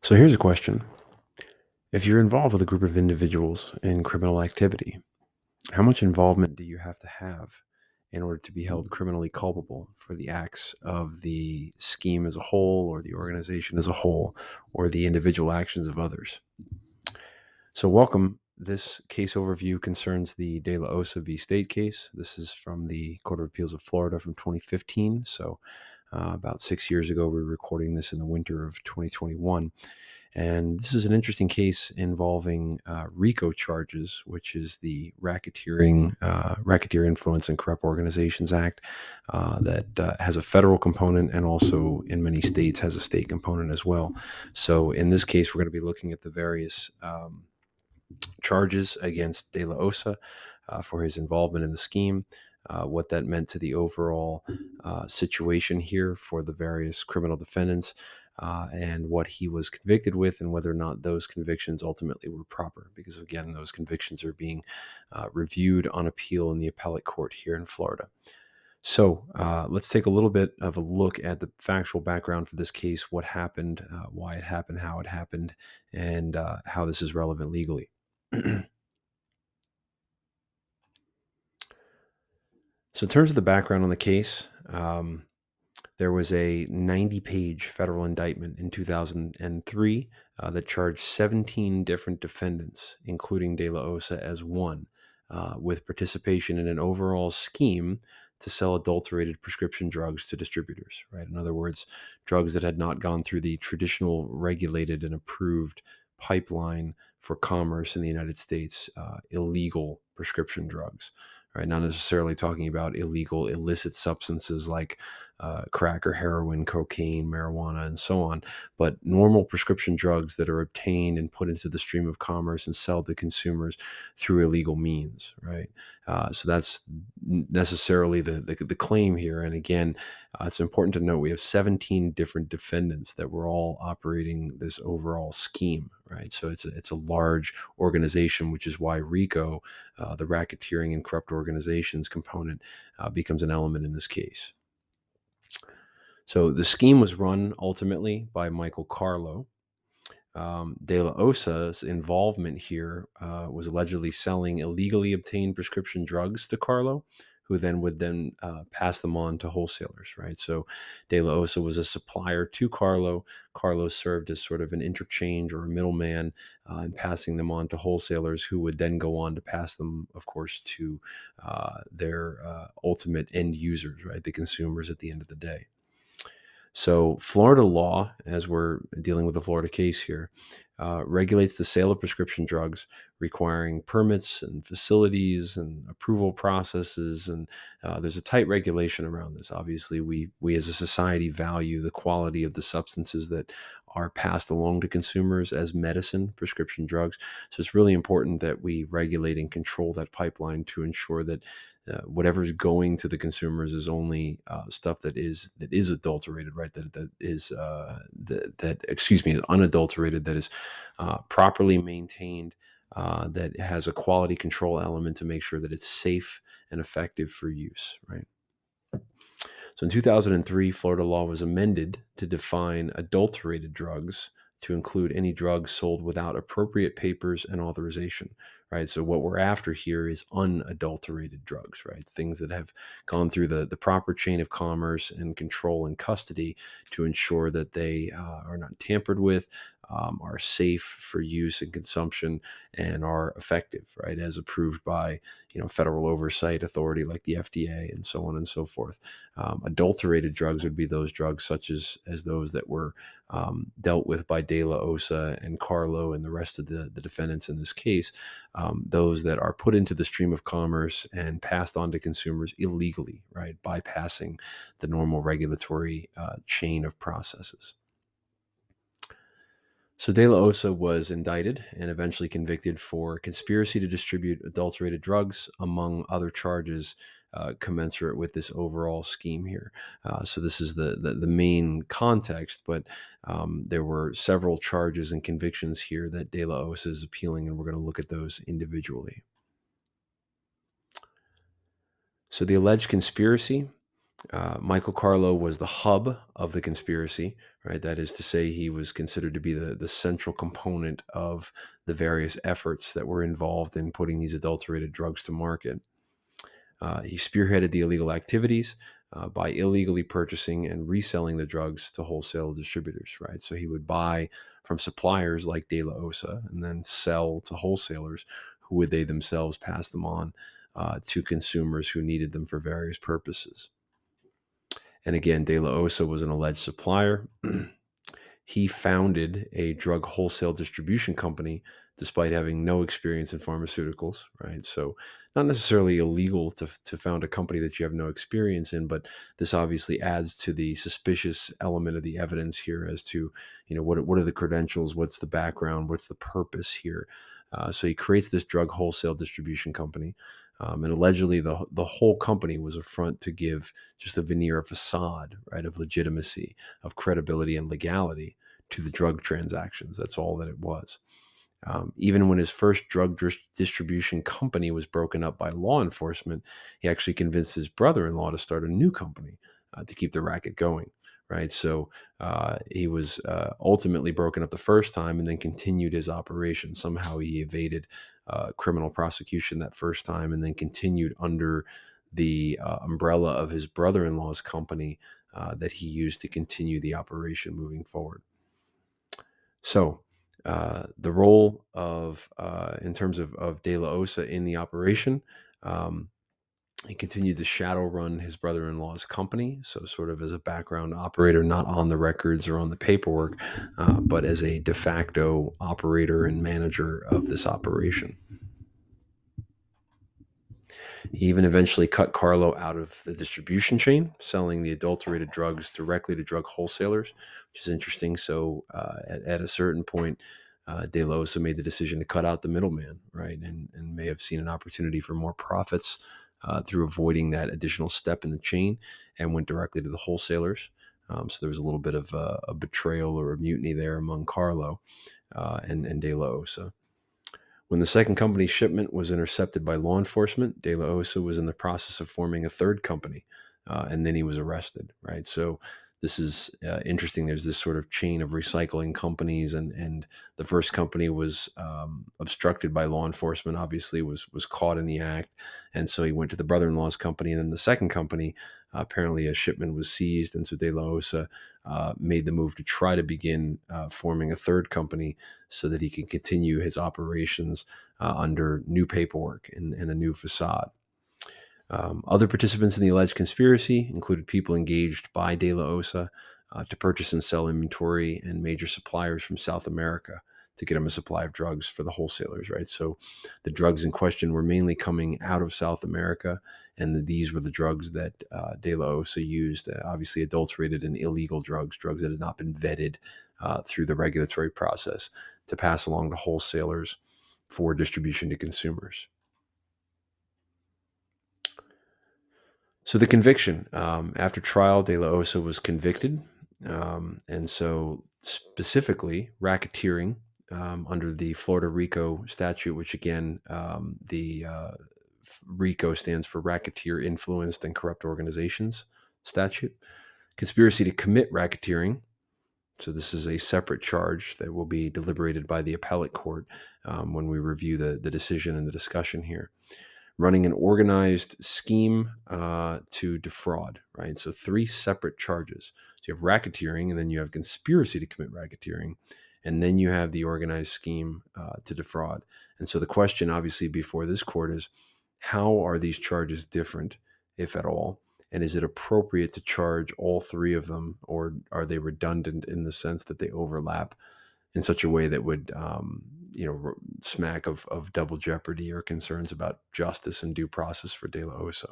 So here's a question. If you're involved with a group of individuals in criminal activity, how much involvement do you have to have in order to be held criminally culpable for the acts of the scheme as a whole, or the organization as a whole, or the individual actions of others? So, welcome. This case overview concerns the De La Osa v. State case. This is from the Court of Appeals of Florida from 2015. So, about 6 years ago, we were recording this in the winter of 2021. And this is an interesting case involving RICO charges, which is the Racketeer Influence and Corrupt Organizations Act, that has a federal component and also in many states has a state component as well. So in this case, we're going to be looking at the various charges against De La Osa for his involvement in the scheme, what that meant to the overall situation here for the various criminal defendants, and what he was convicted with, and whether or not those convictions ultimately were proper. Because again, those convictions are being reviewed on appeal in the appellate court here in Florida. So let's take a little bit of a look at the factual background for this case, what happened, why it happened, how it happened, and how this is relevant legally. So in terms of the background on the case, there was a 90-page federal indictment in 2003 that charged 17 different defendants, including De La Osa as one, with participation in an overall scheme to sell adulterated prescription drugs to distributors, right? In other words, drugs that had not gone through the traditional regulated and approved pipeline for commerce in the United States, illegal prescription drugs, right? Not necessarily talking about illegal, illicit substances like crack or heroin, cocaine, marijuana, and so on, but normal prescription drugs that are obtained and put into the stream of commerce and sold to consumers through illegal means, right? So that's necessarily the claim here. And again, it's important to note we have 17 different defendants that were all operating this overall scheme, right? So it's a large organization, which is why RICO, the Racketeering and Corrupt Organizations component, becomes an element in this case. So the scheme was run ultimately by Michael Carlo. De La Osa's involvement here was allegedly selling illegally obtained prescription drugs to Carlo, who then would pass them on to wholesalers, right? So De La Osa was a supplier to Carlo. Carlo served as sort of an interchange or a middleman in passing them on to wholesalers, who would then go on to pass them, of course, to their ultimate end users, right? The consumers at the end of the day. So Florida law, as we're dealing with the Florida case here, regulates the sale of prescription drugs, requiring permits and facilities and approval processes. And there's a tight regulation around this. Obviously, we as a society value the quality of the substances that are passed along to consumers as medicine, prescription drugs. So it's really important that we regulate and control that pipeline to ensure that whatever's going to the consumers is only stuff that is adulterated, right? That is unadulterated, that is properly maintained, that has a quality control element to make sure that it's safe and effective for use, right? So in 2003, Florida law was amended to define adulterated drugs to include any drugs sold without appropriate papers and authorization, right? So what we're after here is unadulterated drugs, right? Things that have gone through the proper chain of commerce and control and custody to ensure that they are not tampered with, are safe for use and consumption, and are effective, right? As approved by, federal oversight authority like the FDA and so on and so forth. Adulterated drugs would be those drugs such as those that were dealt with by De La Osa and Carlo and the rest of the defendants in this case, those that are put into the stream of commerce and passed on to consumers illegally, right, bypassing the normal regulatory chain of processes. So De La Osa was indicted and eventually convicted for conspiracy to distribute adulterated drugs, among other charges commensurate with this overall scheme here. So this is the main context, but there were several charges and convictions here that De La Osa is appealing, and we're going to look at those individually. So the alleged conspiracy Michael Carlo was the hub of the conspiracy, right? That is to say, he was considered to be the central component of the various efforts that were involved in putting these adulterated drugs to market. He spearheaded the illegal activities by illegally purchasing and reselling the drugs to wholesale distributors, right? So he would buy from suppliers like De La Osa and then sell to wholesalers who would they themselves pass them on to consumers who needed them for various purposes. And again, De La Osa was an alleged supplier. He founded a drug wholesale distribution company despite having no experience in pharmaceuticals, right? So, not necessarily illegal to found a company that you have no experience in, but this obviously adds to the suspicious element of the evidence here as to, what are the credentials, what's the background, what's the purpose here. So he creates this drug wholesale distribution company, and allegedly the whole company was a front to give just a veneer, a facade, right, of legitimacy, of credibility and legality to the drug transactions. That's all that it was. Even when his first drug distribution company was broken up by law enforcement, he actually convinced his brother-in-law to start a new company to keep the racket going. Right, so he was ultimately broken up the first time, and then continued his operation. Somehow he evaded criminal prosecution that first time, and then continued under the umbrella of his brother-in-law's company that he used to continue the operation moving forward. So, the role of, in terms of De La Osa in the operation, um, he continued to shadow run his brother-in-law's company. So, sort of as a background operator, not on the records or on the paperwork, but as a de facto operator and manager of this operation. He even eventually cut Carlo out of the distribution chain, selling the adulterated drugs directly to drug wholesalers, which is interesting. So at a certain point, De La Osa made the decision to cut out the middleman, right, and may have seen an opportunity for more profits through avoiding that additional step in the chain, and went directly to the wholesalers. So there was a little bit of a betrayal or a mutiny there among Carlo and De La Osa. When the second company's shipment was intercepted by law enforcement, De La Osa was in the process of forming a third company, and then he was arrested. Right, so this is interesting. There's this sort of chain of recycling companies, and the first company was obstructed by law enforcement. Obviously, was caught in the act, and so he went to the brother-in-law's company, and then the second company. Apparently, a shipment was seized, and so De La Osa made the move to try to begin forming a third company so that he can continue his operations under new paperwork and a new facade. Other participants in the alleged conspiracy included people engaged by De La Osa to purchase and sell inventory and major suppliers from South America to get them a supply of drugs for the wholesalers, right? So the drugs in question were mainly coming out of South America, and these were the drugs that De La Osa used, obviously adulterated and illegal drugs that had not been vetted through the regulatory process to pass along to wholesalers for distribution to consumers. So the conviction, after trial, De La Osa was convicted, and so specifically racketeering under the Florida RICO statute, which again, the RICO stands for Racketeer Influenced and Corrupt Organizations statute. Conspiracy to commit racketeering. So this is a separate charge that will be deliberated by the appellate court when we review the decision and the discussion here. Running an organized scheme to defraud, right? So three separate charges. So you have racketeering, and then you have conspiracy to commit racketeering, and then you have the organized scheme to defraud. And so the question, obviously, before this court is, how are these charges different, if at all? And is it appropriate to charge all three of them, or are they redundant in the sense that they overlap in such a way that would smack of double jeopardy or concerns about justice and due process for De La Osa?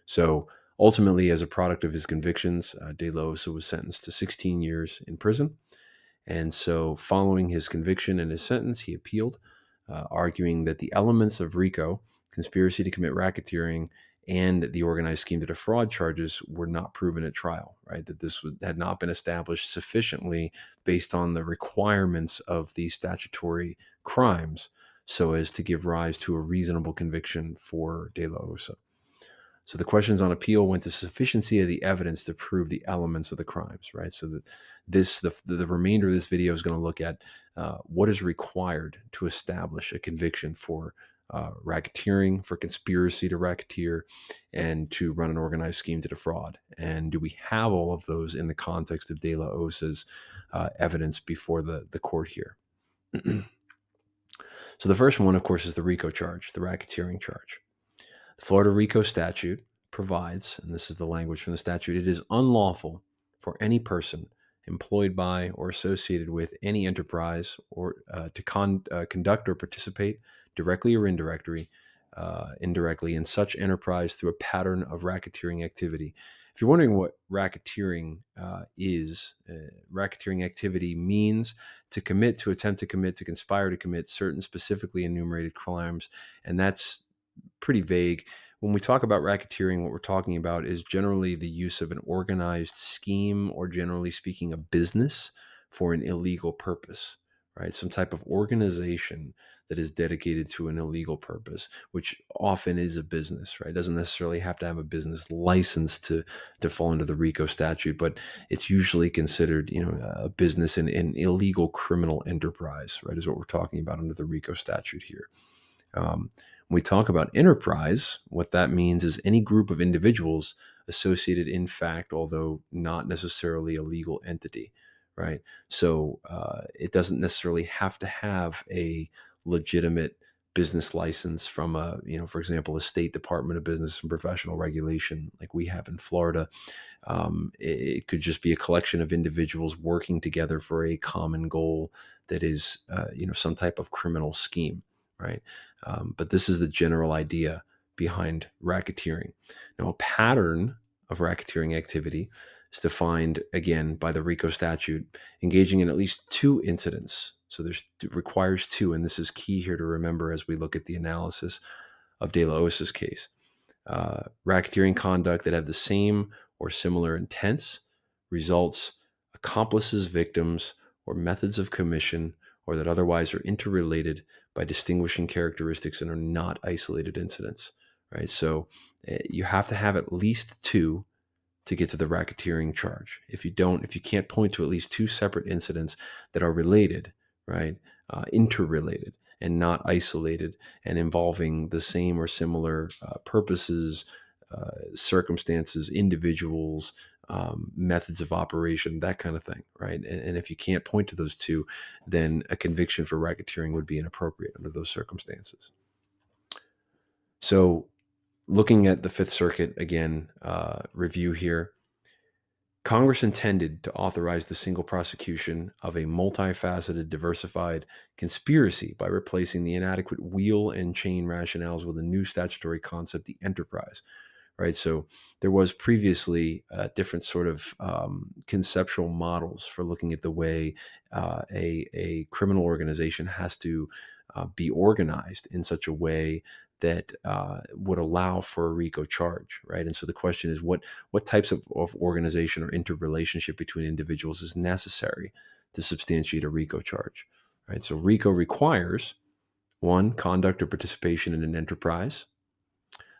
So ultimately, as a product of his convictions, De La Osa was sentenced to 16 years in prison. And so following his conviction and his sentence, he appealed, arguing that the elements of RICO, conspiracy to commit racketeering, and the organized scheme to defraud charges were not proven at trial, right? That this had not been established sufficiently based on the requirements of these statutory crimes so as to give rise to a reasonable conviction for De La Osa. So the questions on appeal went to sufficiency of the evidence to prove the elements of the crimes, right? So that the remainder of this video is going to look at what is required to establish a conviction for racketeering, for conspiracy to racketeer, and to run an organized scheme to defraud. And do we have all of those in the context of De La Osa's evidence before the court here? So the first one, of course, is the RICO charge, the racketeering charge. The Florida RICO statute provides, and this is the language from the statute, it is unlawful for any person employed by or associated with any enterprise or to conduct or participate directly or indirectly in such enterprise through a pattern of racketeering activity. If you're wondering what racketeering is, racketeering activity means to commit, to attempt to commit, to conspire to commit certain specifically enumerated crimes, and that's pretty vague. When we talk about racketeering, what we're talking about is generally the use of an organized scheme, or generally speaking, a business for an illegal purpose, right? Some type of organization that is dedicated to an illegal purpose, which often is a business, right? It doesn't necessarily have to have a business license to fall into the RICO statute, but it's usually considered, a business in an illegal criminal enterprise, right? Is what we're talking about under the RICO statute here. When we talk about enterprise, what that means is any group of individuals associated in fact, although not necessarily a legal entity, right? So it doesn't necessarily have to have a legitimate business license from for example, a state Department of Business and Professional Regulation like we have in Florida. It could just be a collection of individuals working together for a common goal that is, some type of criminal scheme, right? But this is the general idea behind racketeering. Now, a pattern of racketeering activity is defined, again, by the RICO statute, engaging in at least two incidents. So it requires two, and this is key here to remember as we look at the analysis of De La Osa's case. Racketeering conduct that have the same or similar intents, results, accomplices, victims, or methods of commission, or that otherwise are interrelated by distinguishing characteristics and are not isolated incidents, right? So you have to have at least two to get to the racketeering charge. If you can't point to at least two separate incidents that are related, right, interrelated and not isolated and involving the same or similar purposes, circumstances, individuals, methods of operation, that kind of thing, right? And if you can't point to those two, then a conviction for racketeering would be inappropriate under those circumstances. So looking at the Fifth Circuit, again, review here, Congress intended to authorize the single prosecution of a multifaceted, diversified conspiracy by replacing the inadequate wheel and chain rationales with a new statutory concept, the enterprise, right? So there was previously different sort of conceptual models for looking at the way a criminal organization has to be organized in such a way that would allow for a RICO charge, right? And so the question is, what types of organization or interrelationship between individuals is necessary to substantiate a RICO charge, right? So RICO requires, one, conduct or participation in an enterprise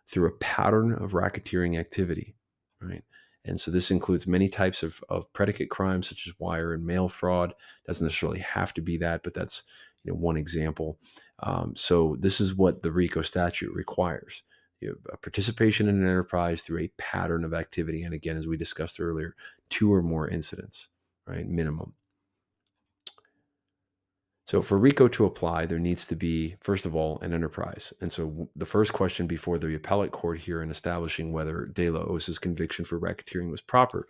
through a pattern of racketeering activity, right? And so this includes many types of predicate crimes, such as wire and mail fraud. Doesn't necessarily have to be that, but that's one example. So this is what the RICO statute requires: a participation in an enterprise through a pattern of activity, and again, as we discussed earlier, two or more incidents, right, minimum. So for RICO to apply, there needs to be, first of all, an enterprise. And so the first question before the appellate court here in establishing whether De La Osa's conviction for racketeering was proper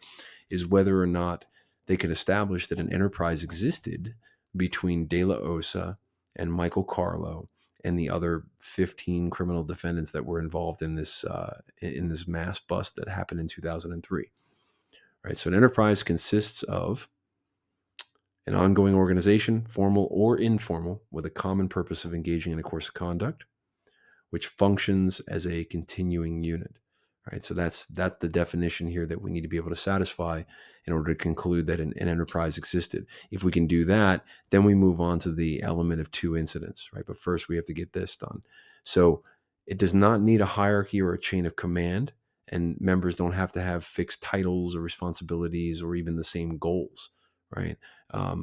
is whether or not they could establish that an enterprise existed between De La Osa and Michael Carlo and the other 15 criminal defendants that were involved in this mass bust that happened in 2003. Right? So an enterprise consists of an ongoing organization, formal or informal, with a common purpose of engaging in a course of conduct, which functions as a continuing unit, right? So that's the definition here that we need to be able to satisfy in order to conclude that an enterprise existed. If we can do that, then we move on to the element of two incidents, right? But first we have to get this done. So it does not need a hierarchy or a chain of command. and members don't have to have fixed titles or responsibilities or even the same goals, right?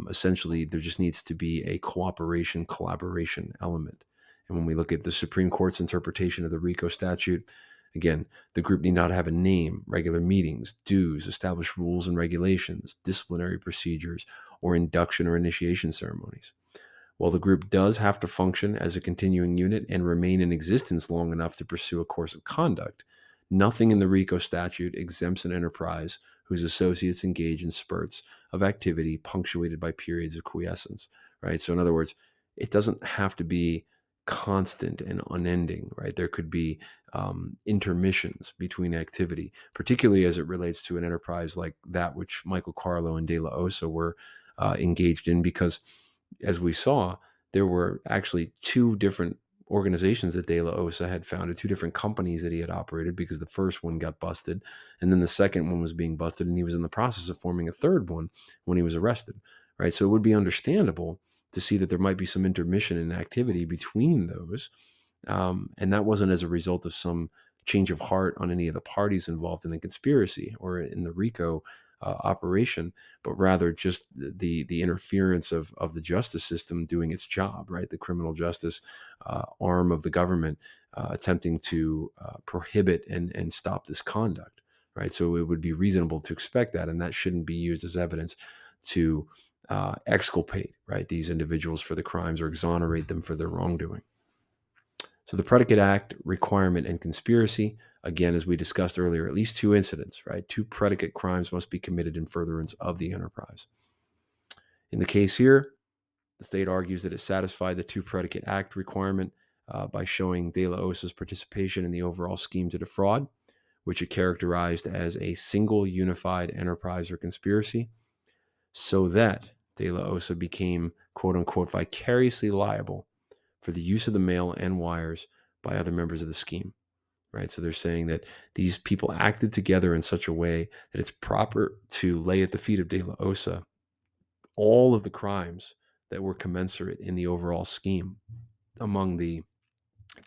Essentially, there just needs to be a cooperation, collaboration element. And when we look at the Supreme Court's interpretation of the RICO statute, again, the group need not have a name, regular meetings, dues, established rules and regulations, disciplinary procedures, or induction or initiation ceremonies. While the group does have to function as a continuing unit and remain in existence long enough to pursue a course of conduct, nothing in the RICO statute exempts an enterprise whose associates engage in spurts of activity punctuated by periods of quiescence, right? So in other words, it doesn't have to be constant and unending, right? There could be intermissions between activity, particularly as it relates to an enterprise like that which Michael Carlo and De La Osa were engaged in, because as we saw, there were actually two different organizations that De La Osa had founded, two different companies that he had operated, because the first one got busted and then the second one was being busted, and he was in the process of forming a third one when he was arrested, right? So it would be understandable to see that there might be some intermission in activity between those. And that wasn't as a result of some change of heart on any of the parties involved in the conspiracy or in the RICO operation, but rather just the interference of the justice system doing its job, right? The criminal justice arm of the government attempting to prohibit and stop this conduct, right? So it would be reasonable to expect that, and that shouldn't be used as evidence to exculpate, right, these individuals for the crimes or exonerate them for their wrongdoing. So the Predicate Act, requirement, and conspiracy, again, as we discussed earlier, at least two incidents, right? Two predicate crimes must be committed in furtherance of the enterprise. In the case here, the state argues that it satisfied the two Predicate Act requirement by showing De La Osa's participation in the overall scheme to defraud, which it characterized as a single unified enterprise or conspiracy, so that De La Osa became, quote unquote, vicariously liable for the use of the mail and wires by other members of the scheme, right? So they're saying that these people acted together in such a way that it's proper to lay at the feet of De La Osa all of the crimes that were commensurate in the overall scheme among the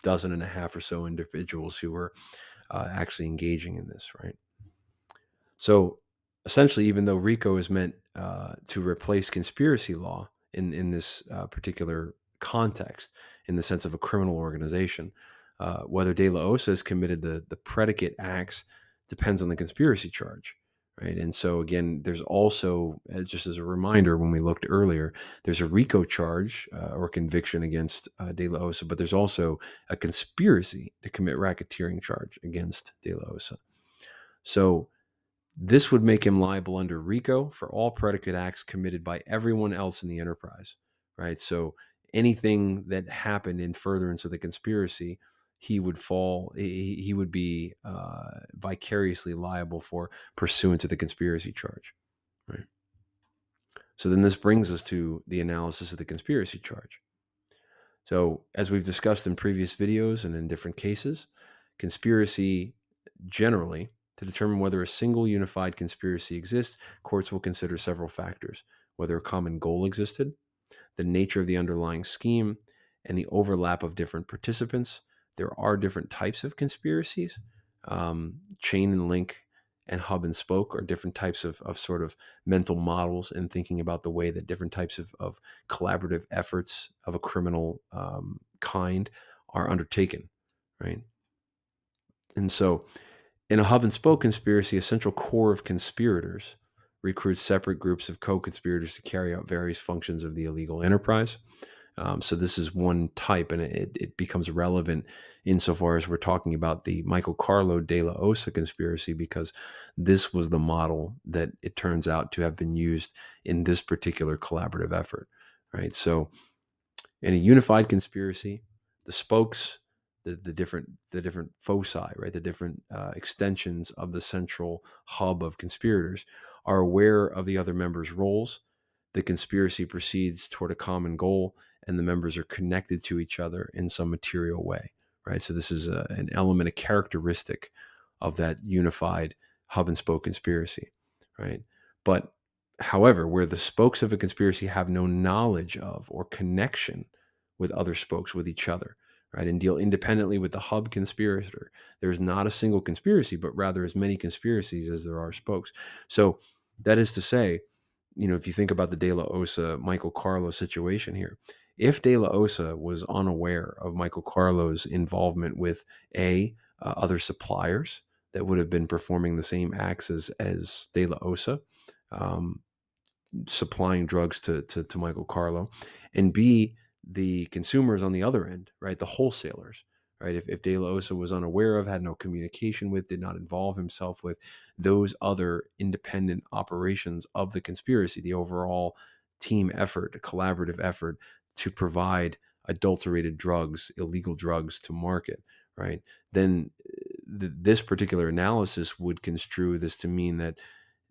dozen and a half or so individuals who were actually engaging in this, right? So essentially, even though RICO is meant to replace conspiracy law in this particular context, in the sense of a criminal organization, whether De La Osa has committed the predicate acts depends on the conspiracy charge, right? And so again, there's also, just as a reminder, when we looked earlier, there's a RICO charge or conviction against De La Osa, but there's also a conspiracy to commit racketeering charge against De La Osa. So this would make him liable under RICO for all predicate acts committed by everyone else in the enterprise, right? So anything that happened in furtherance of the conspiracy, he would be vicariously liable for pursuant to the conspiracy charge, right? So then this brings us to the analysis of the conspiracy charge. So as we've discussed in previous videos and in different cases, conspiracy generally, to determine whether a single unified conspiracy exists, courts will consider several factors: whether a common goal existed, the nature of the underlying scheme, and the overlap of different participants. There are different types of conspiracies. Chain and link and hub and spoke are different types of sort of mental models in thinking about the way that different types of collaborative efforts of a criminal kind are undertaken, right? And so in a hub and spoke conspiracy, a central core of conspirators recruits separate groups of co-conspirators to carry out various functions of the illegal enterprise. So this is one type, and it becomes relevant insofar as we're talking about the Michael Carlo de la Osa conspiracy, because this was the model that it turns out to have been used in this particular collaborative effort, right? So in a unified conspiracy, the spokes, the different foci, right, the different extensions of the central hub of conspirators are aware of the other members' roles. The conspiracy proceeds toward a common goal, and the members are connected to each other in some material way, right? So this is an element, a characteristic of that unified hub and spoke conspiracy, right? But however, where the spokes of a conspiracy have no knowledge of or connection with other spokes, with each other, right, and deal independently with the hub conspirator. There's not a single conspiracy, but rather as many conspiracies as there are spokes. So that is to say, if you think about the De La Osa Michael Carlo situation here, if De La Osa was unaware of Michael Carlo's involvement with other suppliers that would have been performing the same acts as De La Osa, um, supplying drugs to Michael Carlo, and B, the consumers on the other end, right? The wholesalers, right? If De La Osa was unaware of, had no communication with, did not involve himself with those other independent operations of the conspiracy, the overall team effort, a collaborative effort to provide adulterated drugs, illegal drugs to market, right? Then this particular analysis would construe this to mean that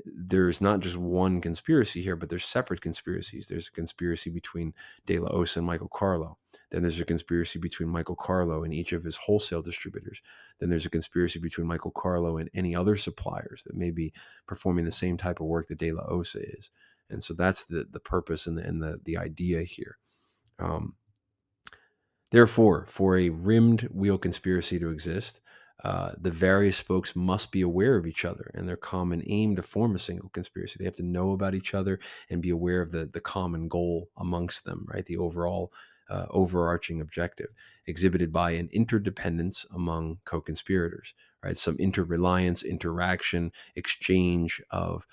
there's not just one conspiracy here, but there's separate conspiracies. There's a conspiracy between De La Osa and Michael Carlo. Then there's a conspiracy between Michael Carlo and each of his wholesale distributors. Then there's a conspiracy between Michael Carlo and any other suppliers that may be performing the same type of work that De La Osa is. And so that's the purpose and the idea here. Therefore, for a rimmed wheel conspiracy to exist, the various spokes must be aware of each other and their common aim to form a single conspiracy. They have to know about each other and be aware of the common goal amongst them, right? The overall overarching objective exhibited by an interdependence among co-conspirators, right? Some interreliance, interaction, exchange of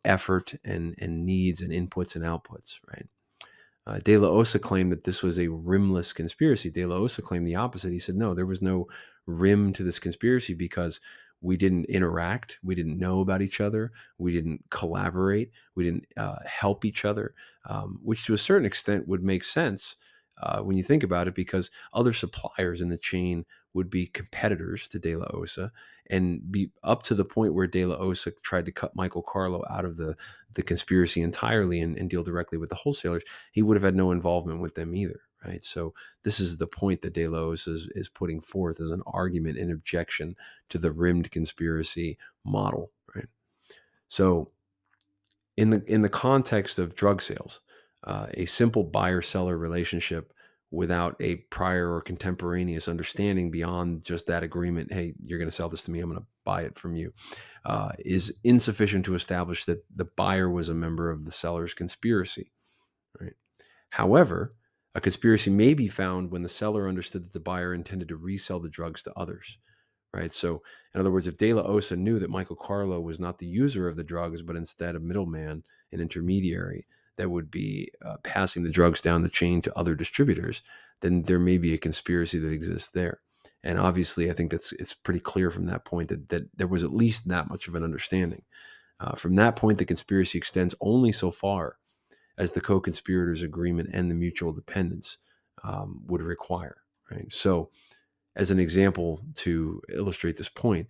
effort and needs and inputs and outputs, right? De La Osa claimed that this was a rimless conspiracy. De La Osa claimed the opposite. He said, no, there was no rim to this conspiracy because we didn't interact. We didn't know about each other. We didn't collaborate. We didn't help each other, which to a certain extent would make sense when you think about it, because other suppliers in the chain would be competitors to De La Osa and be up to the point where De La Osa tried to cut Michael Carlo out of the conspiracy entirely and deal directly with the wholesalers. He would have had no involvement with them either, right? So this is the point that De La Osa is putting forth as an argument in objection to the rimmed conspiracy model, right? So in the context of drug sales, a simple buyer-seller relationship without a prior or contemporaneous understanding beyond just that agreement, hey, you're going to sell this to me, I'm going to buy it from you, is insufficient to establish that the buyer was a member of the seller's conspiracy, right? However, a conspiracy may be found when the seller understood that the buyer intended to resell the drugs to others, right? So, in other words, if De La Osa knew that Michael Carlo was not the user of the drugs, but instead a middleman, an intermediary that would be passing the drugs down the chain to other distributors, then there may be a conspiracy that exists there. And obviously, I think it's pretty clear from that point that there was at least that much of an understanding. From that point, the conspiracy extends only so far as the co-conspirators' agreement and the mutual dependence would require, right? So, as an example to illustrate this point,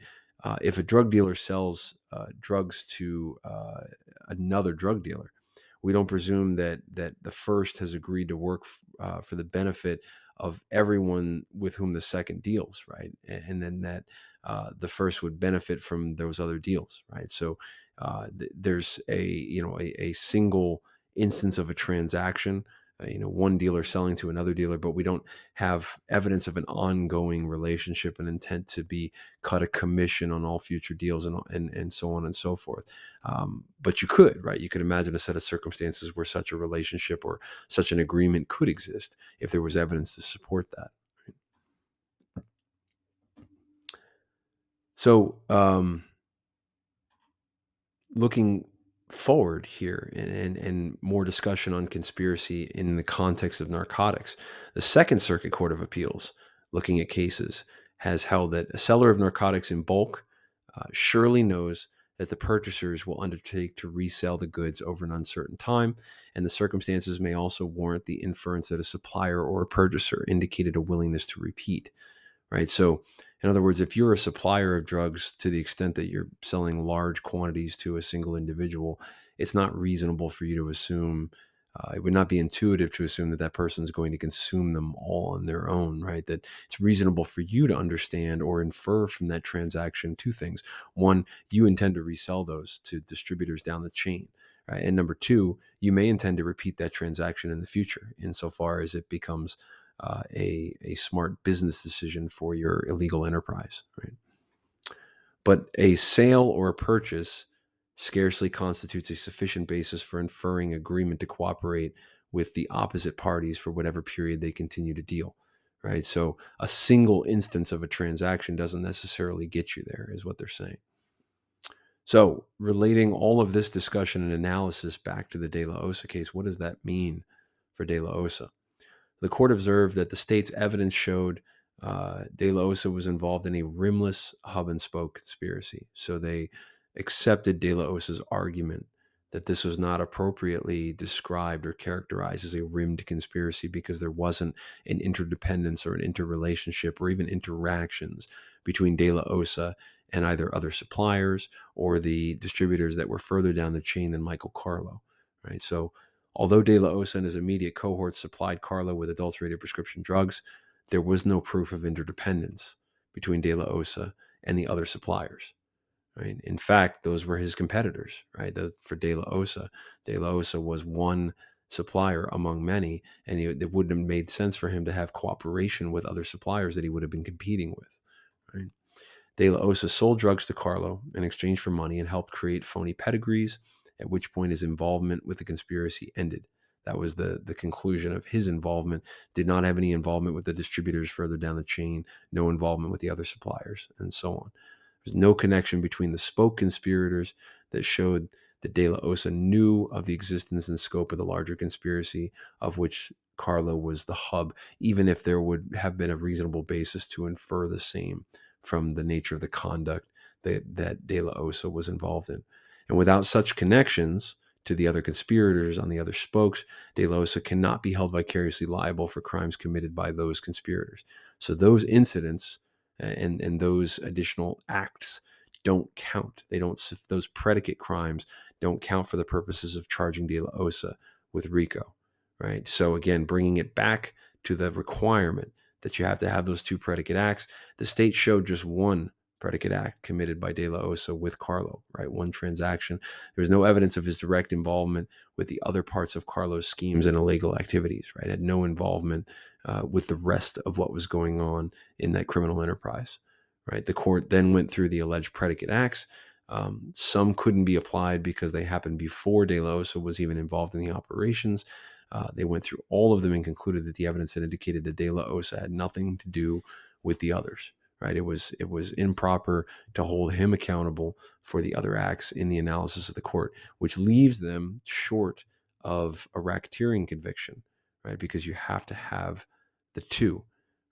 if a drug dealer sells drugs to another drug dealer, we don't presume that the first has agreed to work for the benefit of everyone with whom the second deals, right? And then that the first would benefit from those other deals, right? So there's a single instance of a transaction, one dealer selling to another dealer, but we don't have evidence of an ongoing relationship and intent to be cut a commission on all future deals and so on and so forth. But you could, right? You could imagine a set of circumstances where such a relationship or such an agreement could exist if there was evidence to support that. So, looking forward here and more discussion on conspiracy in the context of narcotics, the Second Circuit Court of Appeals, looking at cases, has held that a seller of narcotics in bulk surely knows that the purchasers will undertake to resell the goods over an uncertain time, and the circumstances may also warrant the inference that a supplier or a purchaser indicated a willingness to repeat, right? So, in other words, if you're a supplier of drugs to the extent that you're selling large quantities to a single individual, it's not reasonable for you to assume, it would not be intuitive to assume that that person is going to consume them all on their own, right? That it's reasonable for you to understand or infer from that transaction two things. One, you intend to resell those to distributors down the chain, right? And number two, you may intend to repeat that transaction in the future insofar as it becomes a smart business decision for your illegal enterprise, right? But a sale or a purchase scarcely constitutes a sufficient basis for inferring agreement to cooperate with the opposite parties for whatever period they continue to deal, right? So a single instance of a transaction doesn't necessarily get you there, is what they're saying. So relating all of this discussion and analysis back to the De La Osa case, what does that mean for De La Osa? The court observed that the state's evidence showed De La Osa was involved in a rimless hub and spoke conspiracy. So they accepted De La Osa's argument that this was not appropriately described or characterized as a rimmed conspiracy because there wasn't an interdependence or an interrelationship or even interactions between De La Osa and either other suppliers or the distributors that were further down the chain than Michael Carlo, right? So although De La Osa and his immediate cohorts supplied Carlo with adulterated prescription drugs, there was no proof of interdependence between De La Osa and the other suppliers. Right? In fact, those were his competitors. Right? For De La Osa was one supplier among many, and it wouldn't have made sense for him to have cooperation with other suppliers that he would have been competing with. Right? De La Osa sold drugs to Carlo in exchange for money and helped create phony pedigrees, at which point his involvement with the conspiracy ended. That was the conclusion of his involvement. Did not have any involvement with the distributors further down the chain, no involvement with the other suppliers, and so on. There's no connection between the spoke conspirators that showed that De La Osa knew of the existence and scope of the larger conspiracy, of which Carlo was the hub, even if there would have been a reasonable basis to infer the same from the nature of the conduct that De La Osa was involved in. And without such connections to the other conspirators on the other spokes, De La Osa cannot be held vicariously liable for crimes committed by those conspirators. So those incidents and those additional acts don't count. Those predicate crimes don't count for the purposes of charging De La Osa with RICO, right? So again, bringing it back to the requirement that you have to have those two predicate acts. The state showed just one predicate act committed by De La Osa with Carlo, right? One transaction. There's no evidence of his direct involvement with the other parts of Carlo's schemes and illegal activities, right? Had no involvement with the rest of what was going on in that criminal enterprise, right? The court then went through the alleged predicate acts. Some couldn't be applied because they happened before De La Osa was even involved in the operations. They went through all of them and concluded that the evidence had indicated that De La Osa had nothing to do with the others. Right? It was improper to hold him accountable for the other acts in the analysis of the court, which leaves them short of a racketeering conviction, right? Because you have to have the two.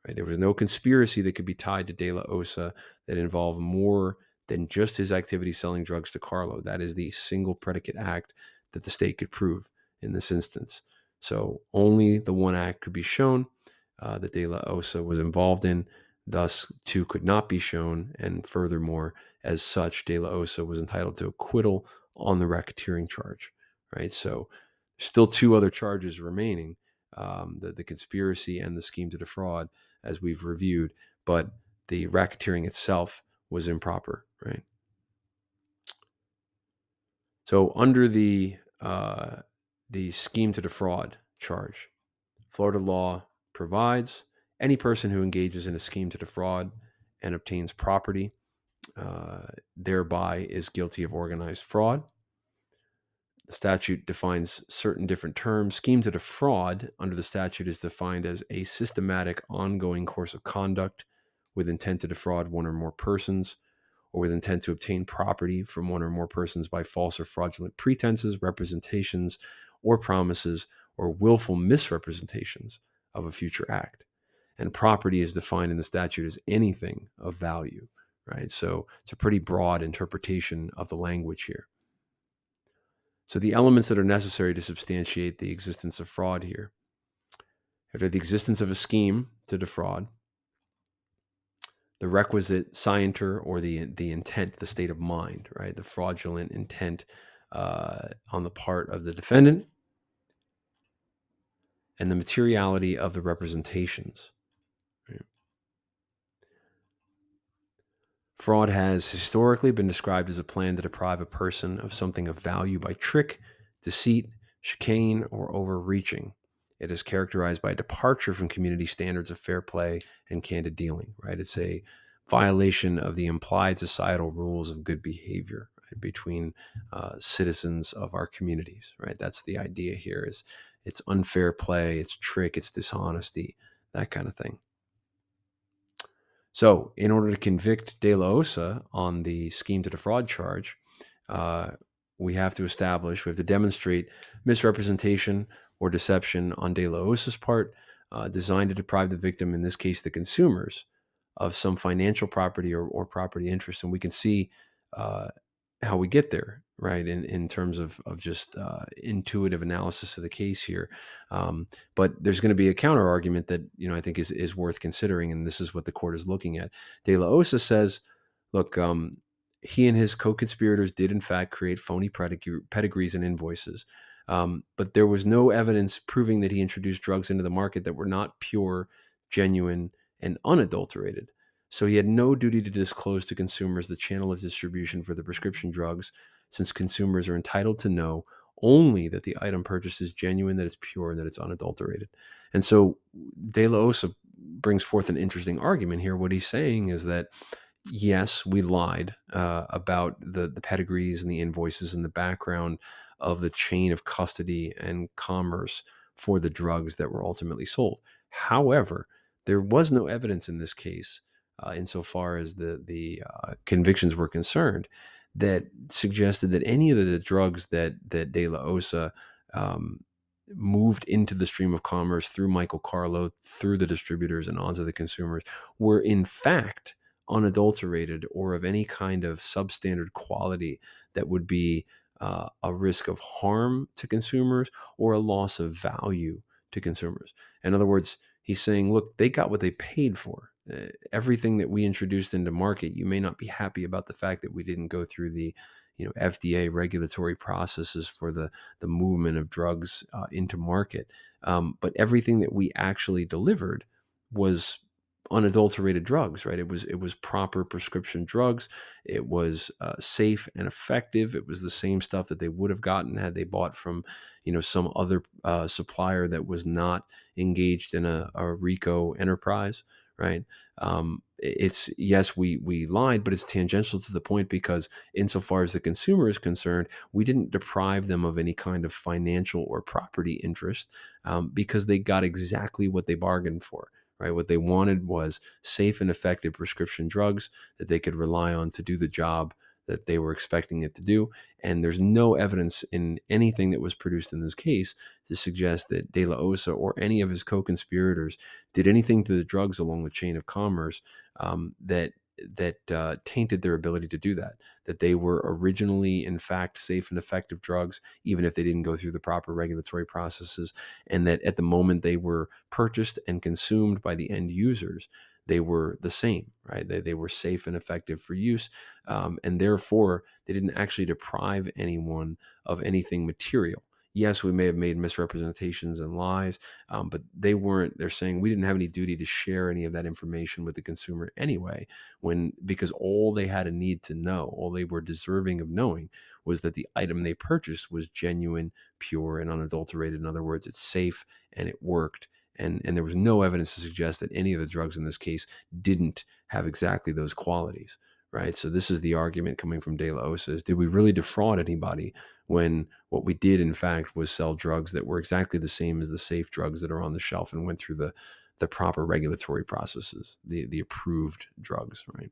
Right? There was no conspiracy that could be tied to De La Osa that involved more than just his activity selling drugs to Carlo. That is the single predicate act that the state could prove in this instance. So only the one act could be shown that De La Osa was involved in. Thus, two could not be shown, and furthermore, as such, De La Osa was entitled to acquittal on the racketeering charge. Right, so still two other charges remaining: the conspiracy and the scheme to defraud, as we've reviewed. But the racketeering itself was improper. Right. So under the scheme to defraud charge, Florida law provides any person who engages in a scheme to defraud and obtains property thereby is guilty of organized fraud. The statute defines certain different terms. Scheme to defraud under the statute is defined as a systematic, ongoing course of conduct with intent to defraud one or more persons, or with intent to obtain property from one or more persons by false or fraudulent pretenses, representations, or promises, or willful misrepresentations of a future act. And property is defined in the statute as anything of value, right? So it's a pretty broad interpretation of the language here. So the elements that are necessary to substantiate the existence of fraud here are the existence of a scheme to defraud, the requisite scienter or the intent, the state of mind, right? The fraudulent intent on the part of the defendant, and the materiality of the representations. Right? Fraud has historically been described as a plan to deprive a person of something of value by trick, deceit, chicane, or overreaching. It is characterized by a departure from community standards of fair play and candid dealing, right? It's a violation of the implied societal rules of good behavior, right, between citizens of our communities, right? That's the idea here. Is it's unfair play, it's trick, it's dishonesty, that kind of thing. So, in order to convict De La Osa on the scheme to defraud charge, uh, we have to demonstrate misrepresentation or deception on De La Osa's part, designed to deprive the victim, in this case, the consumers, of some financial property or property interest. And we can see uh, how we get there, right? In terms of just intuitive analysis of the case here. But there's going to be a counter argument that, I think is worth considering, and this is what the court is looking at. De La Osa says, look, he and his co-conspirators did in fact create phony pedigrees and invoices, but there was no evidence proving that he introduced drugs into the market that were not pure, genuine, and unadulterated. So he had no duty to disclose to consumers the channel of distribution for the prescription drugs, since consumers are entitled to know only that the item purchased is genuine, that it's pure, and that it's unadulterated. And so De La Osa brings forth an interesting argument here. What he's saying is that, yes, we lied about the pedigrees and the invoices and the background of the chain of custody and commerce for the drugs that were ultimately sold. However, there was no evidence in this case, insofar as the convictions were concerned, that suggested that any of the drugs that De La Osa um, moved into the stream of commerce through Michael Carlo, through the distributors and onto the consumers, were in fact unadulterated or of any kind of substandard quality that would be a risk of harm to consumers or a loss of value to consumers. In other words, he's saying, look, they got what they paid for. Everything that we introduced into market, you may not be happy about the fact that we didn't go through the FDA regulatory processes for the movement of drugs into market, but everything that we actually delivered was unadulterated drugs, right? It was proper prescription drugs. It was safe and effective. It was the same stuff that they would have gotten had they bought from, some other supplier that was not engaged in a RICO enterprise, right? It's yes, we lied, but it's tangential to the point, because insofar as the consumer is concerned, we didn't deprive them of any kind of financial or property interest, because they got exactly what they bargained for. Right? What they wanted was safe and effective prescription drugs that they could rely on to do the job that they were expecting it to do. And there's no evidence in anything that was produced in this case to suggest that De La Osa or any of his co-conspirators did anything to the drugs along the chain of commerce that tainted their ability to do that. That they were originally, in fact, safe and effective drugs, even if they didn't go through the proper regulatory processes, and that at the moment they were purchased and consumed by the end users, they were the same, right? They were safe and effective for use, and therefore they didn't actually deprive anyone of anything material. Yes, we may have made misrepresentations and lies, but they weren't. They're saying we didn't have any duty to share any of that information with the consumer anyway, because all they had a need to know, all they were deserving of knowing, was that the item they purchased was genuine, pure, and unadulterated. In other words, it's safe and it worked. And there was no evidence to suggest that any of the drugs in this case didn't have exactly those qualities, right? So this is the argument coming from De La Osa: is, did we really defraud anybody when what we did, in fact, was sell drugs that were exactly the same as the safe drugs that are on the shelf and went through the proper regulatory processes, the approved drugs, right?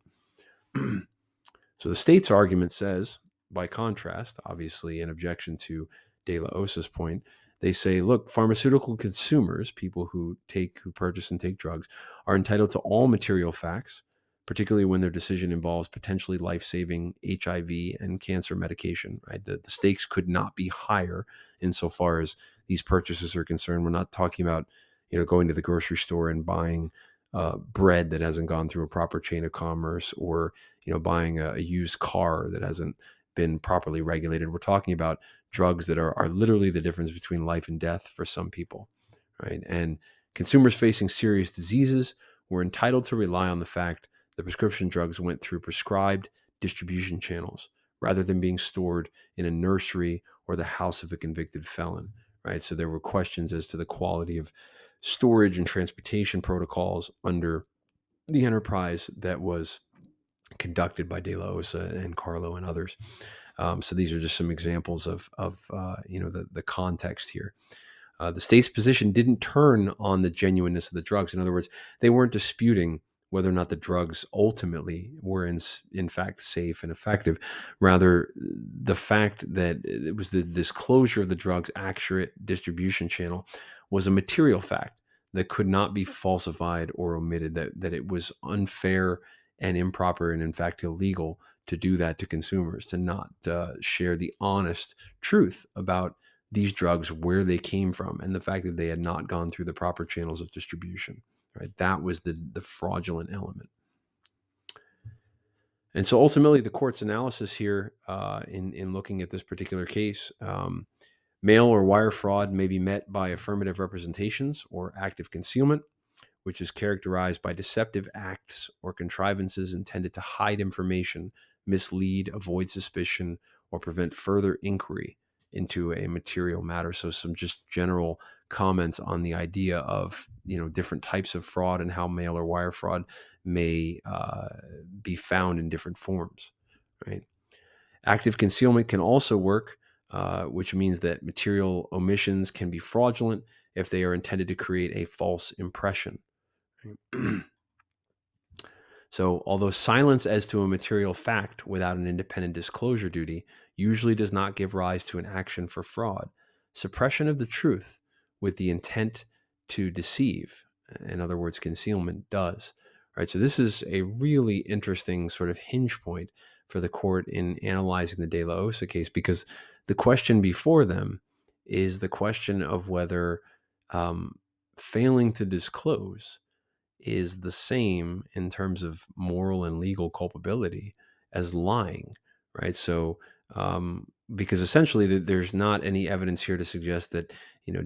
So the state's argument says, by contrast, obviously in objection to De La Osa's point, they say, look, pharmaceutical consumers, people who purchase and take drugs, are entitled to all material facts, particularly when their decision involves potentially life-saving HIV and cancer medication, right? The stakes could not be higher insofar as these purchases are concerned. We're not talking about, going to the grocery store and buying bread that hasn't gone through a proper chain of commerce, or buying a used car that hasn't been properly regulated. We're talking about drugs that are literally the difference between life and death for some people, right? And consumers facing serious diseases were entitled to rely on the fact that prescription drugs went through prescribed distribution channels rather than being stored in a nursery or the house of a convicted felon, right? So there were questions as to the quality of storage and transportation protocols under the enterprise that was conducted by De La Osa and Carlo and others. So these are just some examples of the context here. The state's position didn't turn on the genuineness of the drugs. In other words, they weren't disputing whether or not the drugs ultimately were in fact safe and effective. Rather, the fact that it was the disclosure of the drug's accurate distribution channel was a material fact that could not be falsified or omitted, that it was unfair and improper and in fact illegal to do that to consumers, to not share the honest truth about these drugs, where they came from, and the fact that they had not gone through the proper channels of distribution. Right, that was the fraudulent element. And so ultimately, the court's analysis here, in looking at this particular case, mail or wire fraud may be met by affirmative representations or active concealment, which is characterized by deceptive acts or contrivances intended to hide information, mislead, avoid suspicion, or prevent further inquiry into a material matter. So some just general comments on the idea of different types of fraud and how mail or wire fraud may be found in different forms. Right. Active concealment can also work, which means that material omissions can be fraudulent if they are intended to create a false impression. So, although silence as to a material fact without an independent disclosure duty usually does not give rise to an action for fraud, suppression of the truth with the intent to deceive, in other words, concealment, does. Right. So, this is a really interesting sort of hinge point for the court in analyzing the De La Osa case, because the question before them is the question of whether failing to disclose is the same in terms of moral and legal culpability as lying, right? So, because essentially there's not any evidence here to suggest that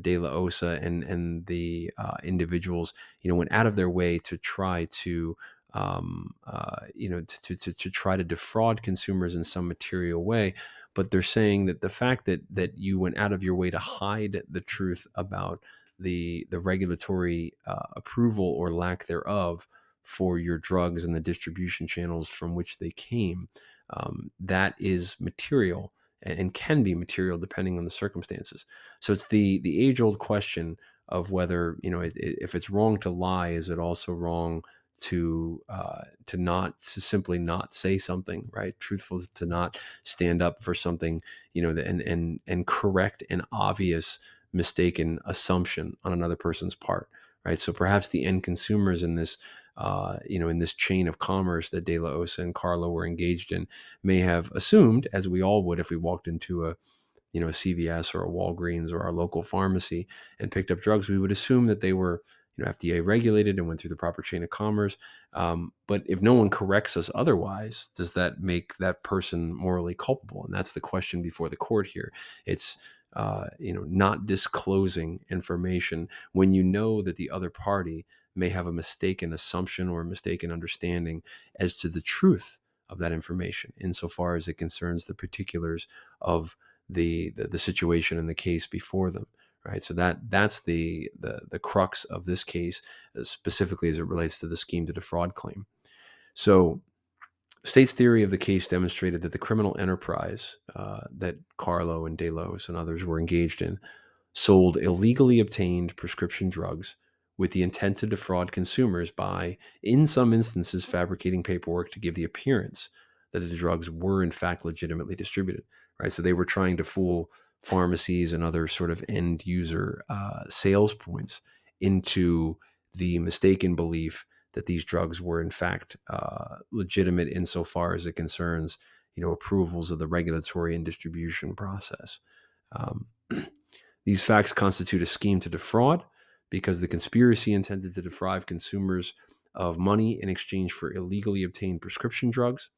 De La Osa and the individuals went out of their way to try to to try to defraud consumers in some material way. But they're saying that the fact that you went out of your way to hide the truth about the regulatory approval or lack thereof for your drugs and the distribution channels from which they came, that is material and can be material depending on the circumstances. So it's the age old question of whether if it's wrong to lie, is it also wrong to simply not say something, right? Truthful is to not stand up for something, and correct an obvious mistaken assumption on another person's part, right? So perhaps the end consumers in this, in this chain of commerce that De La Osa and Carlo were engaged in, may have assumed, as we all would if we walked into a CVS or a Walgreens or our local pharmacy and picked up drugs, we would assume that they were FDA regulated and went through the proper chain of commerce. But if no one corrects us otherwise, does that make that person morally culpable? And that's the question before the court here. It's not disclosing information when you know that the other party may have a mistaken assumption or a mistaken understanding as to the truth of that information, insofar as it concerns the particulars of the situation and the case before them. Right. So that's the crux of this case, specifically as it relates to the scheme to defraud claim. So state's theory of the case demonstrated that the criminal enterprise that Carlo and Delos and others were engaged in sold illegally obtained prescription drugs with the intent to defraud consumers by, in some instances, fabricating paperwork to give the appearance that the drugs were in fact legitimately distributed. Right. So they were trying to fool pharmacies and other sort of end user sales points into the mistaken belief that these drugs were in fact legitimate insofar as it concerns, approvals of the regulatory and distribution process. These facts constitute a scheme to defraud because the conspiracy intended to deprive consumers of money in exchange for illegally obtained prescription drugs.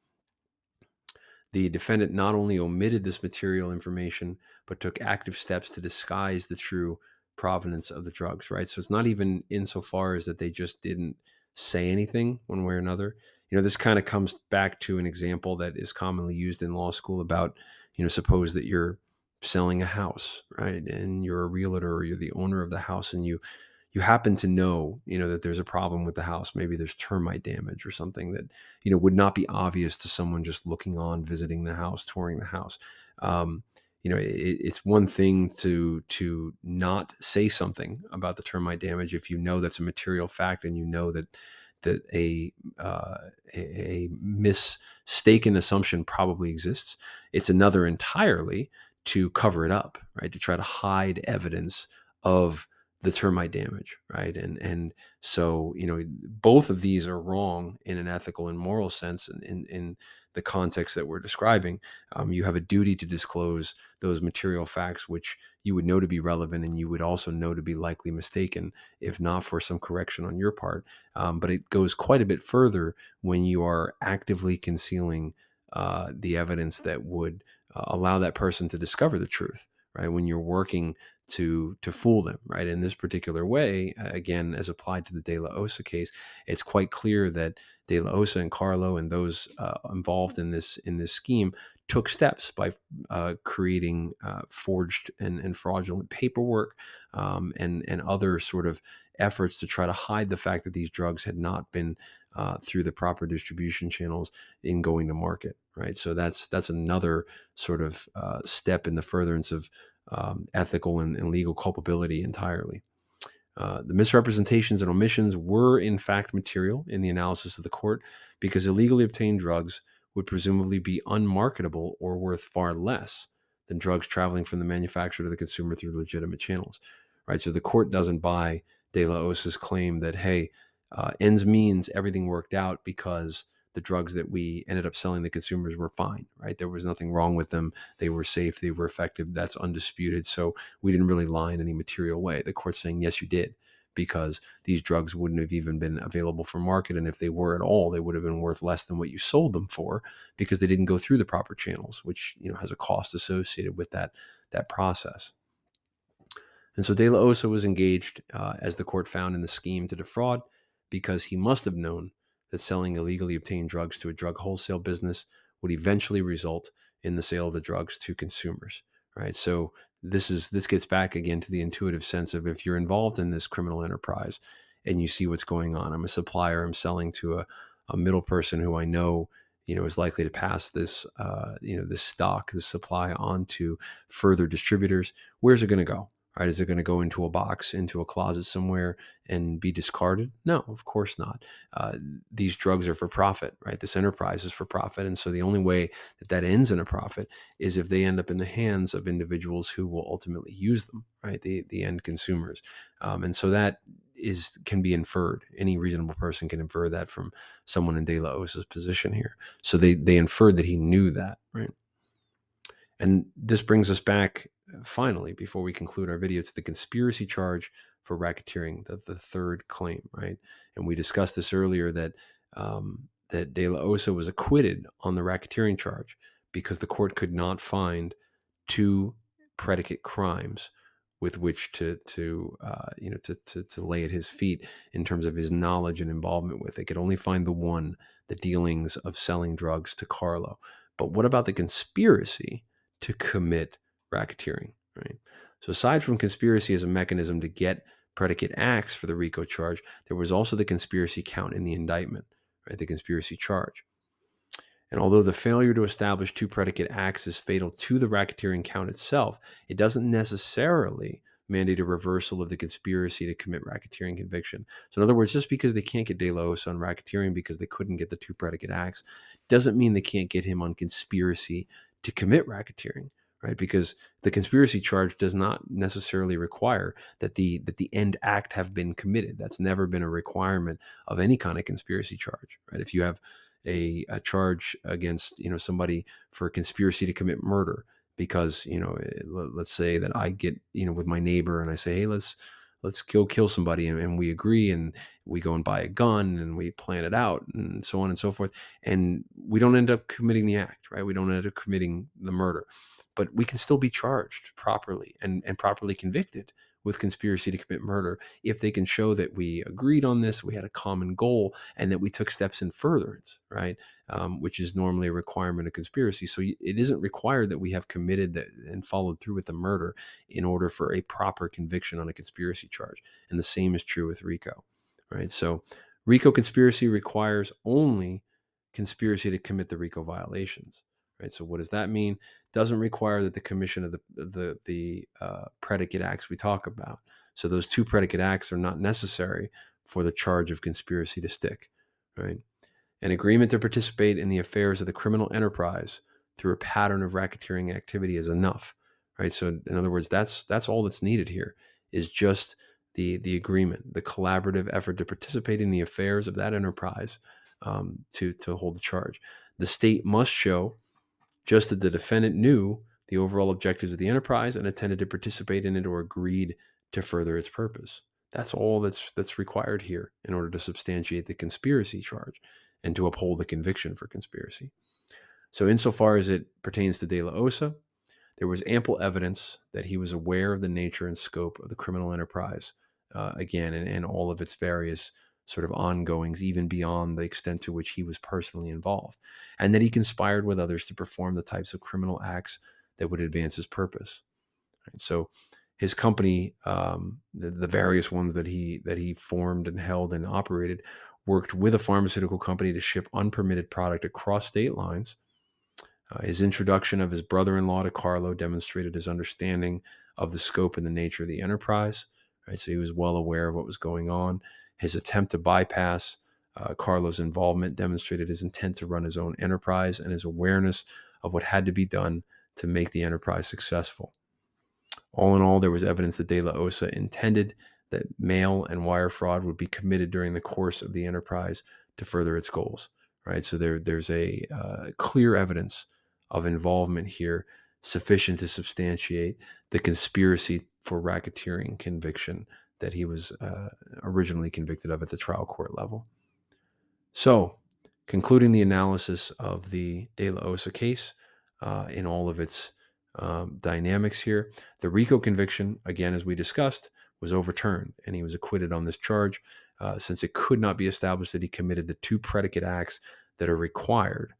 The defendant not only omitted this material information, but took active steps to disguise the true provenance of the drugs, right? So it's not even insofar as that they just didn't say anything one way or another. This kind of comes back to an example that is commonly used in law school about, suppose that you're selling a house, right? And you're a realtor or you're the owner of the house, and you happen to know, that there's a problem with the house. Maybe there's termite damage or something that, would not be obvious to someone just looking on, visiting the house, touring the house. Um, it's one thing to not say something about the termite damage if you know that's a material fact, and you know that a mistaken assumption probably exists. It's another entirely to cover it up, right? To try to hide evidence of the termite damage, right? And so, both of these are wrong in an ethical and moral sense. In the context that we're describing, you have a duty to disclose those material facts, which you would know to be relevant, and you would also know to be likely mistaken, if not for some correction on your part. But it goes quite a bit further when you are actively concealing the evidence that would allow that person to discover the truth, right? When you're working to fool them, right? In this particular way, again, as applied to the De La Osa case, it's quite clear that De La Osa and Carlo and those involved in this scheme took steps by creating forged and fraudulent paperwork, and other sort of efforts to try to hide the fact that these drugs had not been through the proper distribution channels in going to market, right? So that's another sort of step in the furtherance of ethical and legal culpability entirely. The misrepresentations and omissions were in fact material in the analysis of the court, because illegally obtained drugs would presumably be unmarketable or worth far less than drugs traveling from the manufacturer to the consumer through legitimate channels, right? So the court doesn't buy De La Osa's claim that, hey, ends means everything worked out because the drugs that we ended up selling the consumers were fine, right? There was nothing wrong with them. They were safe. They were effective. That's undisputed. So we didn't really lie in any material way. The court's saying, yes, you did, because these drugs wouldn't have even been available for market. And if they were at all, they would have been worth less than what you sold them for, because they didn't go through the proper channels, which, has a cost associated with that process. And so De La Osa was engaged, as the court found, in the scheme to defraud, because he must have known that selling illegally obtained drugs to a drug wholesale business would eventually result in the sale of the drugs to consumers, right? So this gets back again to the intuitive sense of, if you're involved in this criminal enterprise and you see what's going on. I'm a supplier. I'm selling to a middle person who I know, is likely to pass this, this stock, this supply on to further distributors. Where's it going to go? Right? Is it going to go into a box, into a closet somewhere, and be discarded? No, of course not. These drugs are for profit, right? This enterprise is for profit. And so the only way that ends in a profit is if they end up in the hands of individuals who will ultimately use them, right? The end consumers. And so that can be inferred. Any reasonable person can infer that from someone in De La Osa's position here. So they inferred that he knew that, right? And this brings us back, finally, before we conclude our video, to the conspiracy charge for racketeering, the third claim, right? And we discussed this earlier, that that De La Osa was acquitted on the racketeering charge because the court could not find two predicate crimes with which to lay at his feet in terms of his knowledge and involvement with. They could only find the one, the dealings of selling drugs to Carlo. But what about the conspiracy to commit racketeering, right? So aside from conspiracy as a mechanism to get predicate acts for the RICO charge, there was also the conspiracy count in the indictment, right? The conspiracy charge. And although the failure to establish two predicate acts is fatal to the racketeering count itself, it doesn't necessarily mandate a reversal of the conspiracy to commit racketeering conviction. So in other words, just because they can't get De La Osa on racketeering because they couldn't get the two predicate acts, doesn't mean they can't get him on conspiracy to commit racketeering, right? Because the conspiracy charge does not necessarily require that the end act have been committed. That's never been a requirement of any kind of conspiracy charge, right? If you have a charge against somebody for conspiracy to commit murder, because let's say that I get with my neighbor and I say, hey, let's go kill somebody, and we agree, and we go and buy a gun and we plan it out, and so on and so forth, and we don't end up committing the act, right? We don't end up committing the murder, but we can still be charged properly and properly convicted with conspiracy to commit murder if they can show that we agreed on this, we had a common goal, and that we took steps in furtherance, right? Which is normally a requirement of conspiracy. So it isn't required that we have committed that and followed through with the murder in order for a proper conviction on a conspiracy charge. And the same is true with RICO, right? So RICO conspiracy requires only conspiracy to commit the RICO violations, right? So what does that mean? Doesn't require that the commission of the predicate acts we talk about. So those two predicate acts are not necessary for the charge of conspiracy to stick, right? An agreement to participate in the affairs of the criminal enterprise through a pattern of racketeering activity is enough, right? So in other words, that's all that's needed here is just the agreement, the collaborative effort to participate in the affairs of that enterprise to hold the charge. The state must show just that the defendant knew the overall objectives of the enterprise and intended to participate in it or agreed to further its purpose. That's all that's required here in order to substantiate the conspiracy charge and to uphold the conviction for conspiracy. So insofar as it pertains to De La Osa, there was ample evidence that he was aware of the nature and scope of the criminal enterprise, again, and all of its various sort of ongoings, even beyond the extent to which he was personally involved, and that he conspired with others to perform the types of criminal acts that would advance his purpose. Right? So his company, the various ones that he formed and held and operated, worked with a pharmaceutical company to ship unpermitted product across state lines. His introduction of his brother-in-law to Carlo demonstrated his understanding of the scope and the nature of the enterprise. Right? So he was well aware of what was going on. His attempt to bypass Carlo's involvement demonstrated his intent to run his own enterprise and his awareness of what had to be done to make the enterprise successful. All in all, there was evidence that De La Osa intended that mail and wire fraud would be committed during the course of the enterprise to further its goals. Right? So there's a clear evidence of involvement here sufficient to substantiate the conspiracy for racketeering conviction that he was originally convicted of at the trial court level. So, concluding the analysis of the De La Osa case in all of its dynamics here, the RICO conviction, again, as we discussed, was overturned and he was acquitted on this charge since it could not be established that he committed the two predicate acts that are required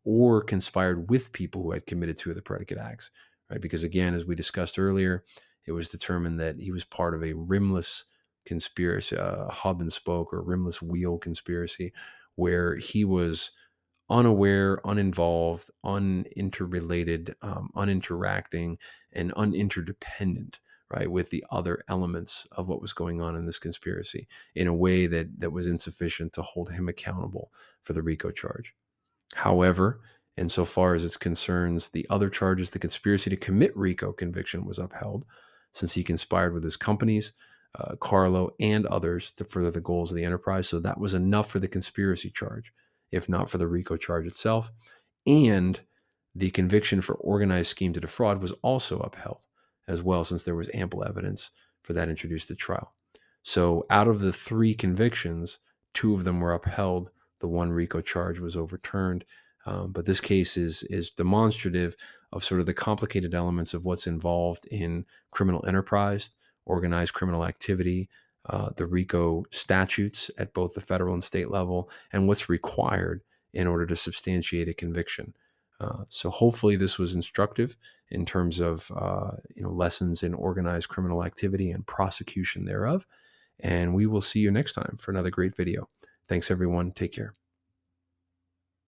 or conspired with people who had committed two of the predicate acts, right? Because again, as we discussed earlier, it was determined that he was part of a rimless conspiracy, hub and spoke or rimless wheel conspiracy, where he was unaware, uninvolved, uninterrelated, uninteracting, and uninterdependent, right, with the other elements of what was going on in this conspiracy in a way that was insufficient to hold him accountable for the RICO charge. However, insofar as it concerns the other charges, the conspiracy to commit RICO conviction was upheld since he conspired with his companies, Carlo, and others to further the goals of the enterprise. So that was enough for the conspiracy charge, if not for the RICO charge itself. And the conviction for organized scheme to defraud was also upheld as well, since there was ample evidence for that introduced at trial. So out of the three convictions, two of them were upheld. The one RICO charge was overturned. But this case is demonstrative of sort of the complicated elements of what's involved in criminal enterprise, organized criminal activity, the RICO statutes at both the federal and state level, and what's required in order to substantiate a conviction. So hopefully this was instructive in terms of lessons in organized criminal activity and prosecution thereof. And we will see you next time for another great video. Thanks, everyone. Take care.